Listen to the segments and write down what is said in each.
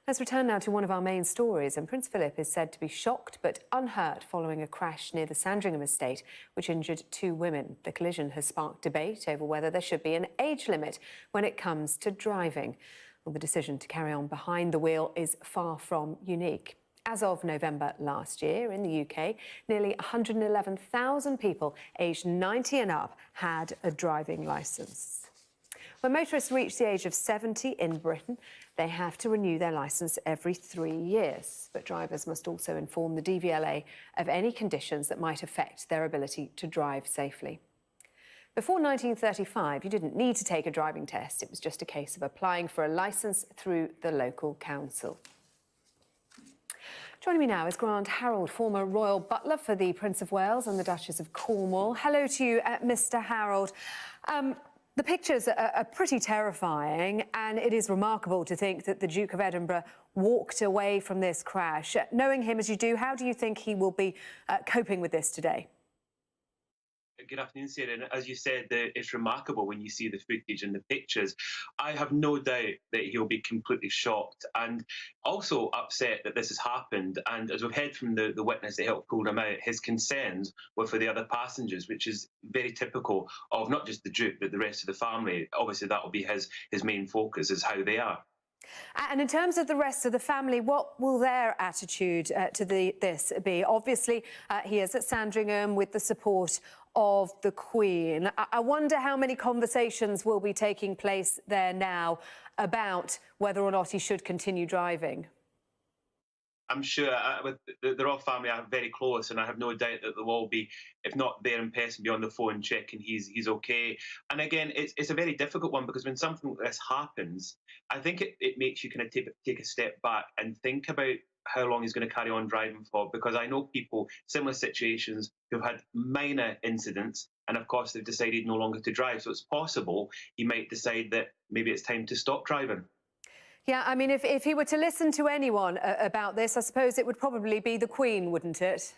Let's return now to one of our main stories, and Prince Philip is said to be shocked but unhurt following a crash near the Sandringham estate which injured two women. The collision has sparked debate over whether there should be an age limit when it comes to driving. Well, the decision to carry on behind the wheel is far from unique. As of November last year in the UK, nearly 111,000 people aged 90 and up had a driving licence. When motorists reach the age of 70 in Britain, they have to renew their licence every 3 years. But drivers must also inform the DVLA of any conditions that might affect their ability to drive safely. Before 1935, you didn't need to take a driving test. It was just a case of applying for a licence through the local council. Joining me now is Grant Harrold, former royal butler for the Prince of Wales and the Duchess of Cornwall. Hello to you, Mr. Harrold. The pictures are pretty terrifying, and it is remarkable to think that the Duke of Edinburgh walked away from this crash. Knowing him as you do, how do you think he will be coping with this today? Good afternoon, Sarah. And as you said, it's remarkable when you see the footage and the pictures. I have no doubt that he'll be completely shocked and also upset that this has happened. And as we've heard from the witness that helped pull him out, his concerns were for the other passengers, which is very typical of not just the Duke, but the rest of the family. Obviously, that will be his main focus, is how they are. And in terms of the rest of the family, what will their attitude to this be? Obviously, he is at Sandringham with the support of the Queen. I wonder how many conversations will be taking place there now about whether or not he should continue driving. I'm sure they're all family are very close, and I have no doubt that they'll all be, if not there in person, be on the phone checking he's okay. And again, it's a very difficult one, because when something like this happens, I think it makes you kind of take a step back and think about how long he's going to carry on driving for, because I know people, similar situations, who've had minor incidents, and of course they've decided no longer to drive. So it's possible he might decide that maybe it's time to stop driving. Yeah, I mean, if he were to listen to anyone about this, I suppose it would probably be the Queen, wouldn't it?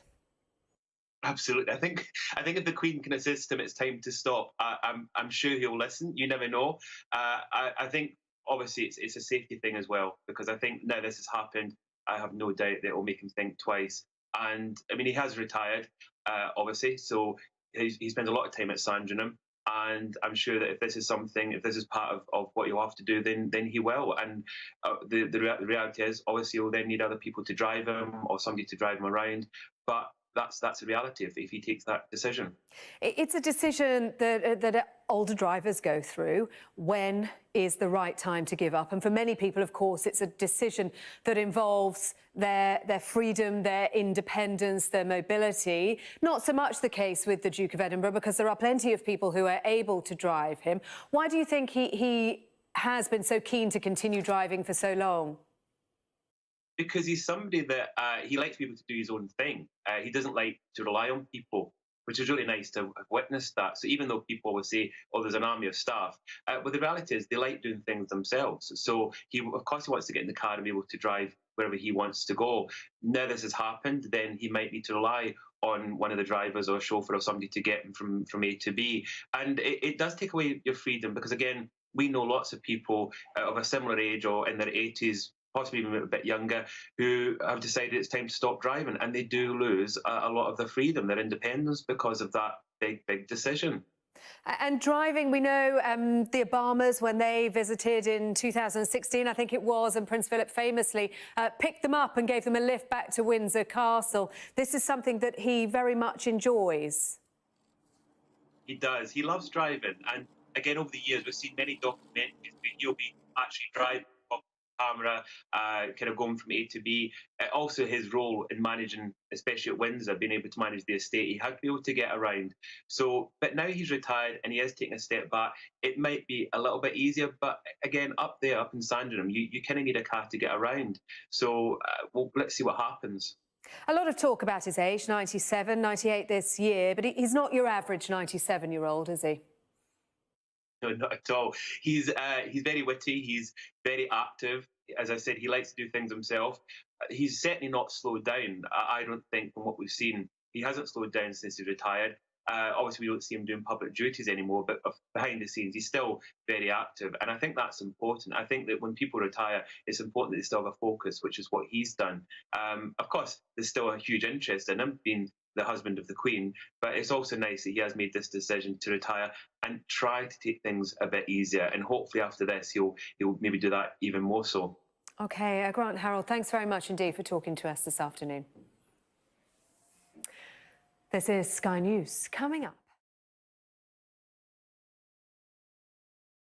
Absolutely. I think if the Queen can assist him, it's time to stop. I'm sure he'll listen. You never know. I think obviously it's a safety thing as well, because I think now this has happened, I have no doubt that it will make him think twice. And I mean, he has retired, obviously, so he spends a lot of time at Sandringham. And I'm sure that if this is part of what he'll have to do, then he will. And the reality is, obviously, he'll then need other people to drive him or somebody to drive him around. But that's the reality if he takes that decision. It's a decision that older drivers go through. When is the right time to give up? And for many people, of course, it's a decision that involves their freedom, their independence, their mobility. Not so much the case with the Duke of Edinburgh, because there are plenty of people who are able to drive him. Why do you think he has been so keen to continue driving for so long? Because he's somebody that he likes people to do his own thing. He doesn't like to rely on people, which is really nice to have witnessed that. So even though people will say, oh, there's an army of staff, but the reality is they like doing things themselves. So of course he wants to get in the car and be able to drive wherever he wants to go. Now this has happened, then he might need to rely on one of the drivers or a chauffeur or somebody to get him from A to B. And it does take away your freedom, because again, we know lots of people of a similar age or in their 80s, possibly even a bit younger, who have decided it's time to stop driving, and they do lose a lot of their freedom, their independence, because of that big decision. And driving, we know the Obamas, when they visited in 2016, I think it was, and Prince Philip famously picked them up and gave them a lift back to Windsor Castle. This is something that he very much enjoys. He does. He loves driving. And again, over the years, we've seen many documentaries where he'll be actually driving camera, kind of going from A to B. Also his role in managing, especially at Windsor, being able to manage the estate, he had to be able to get around. So, but now he's retired and he is taking a step back. It might be a little bit easier, but again, up in Sandringham, you kind of need a car to get around. So, well, let's see what happens. A lot of talk about his age, 97, 98 this year, but he's not your average 97-year-old, is he? No, not at all. He's very witty. He's very active. As I said, he likes to do things himself. He's certainly not slowed down. I don't think, from what we've seen, he hasn't slowed down since he retired. Obviously, we don't see him doing public duties anymore, but behind the scenes, he's still very active. And I think that's important. I think that when people retire, it's important that they still have a focus, which is what he's done. Of course, there's still a huge interest in him being the husband of the Queen, but it's also nice that he has made this decision to retire and try to take things a bit easier. And hopefully after this, he'll maybe do that even more so. OK, Grant Harrold, thanks very much indeed for talking to us this afternoon. This is Sky News. Coming up.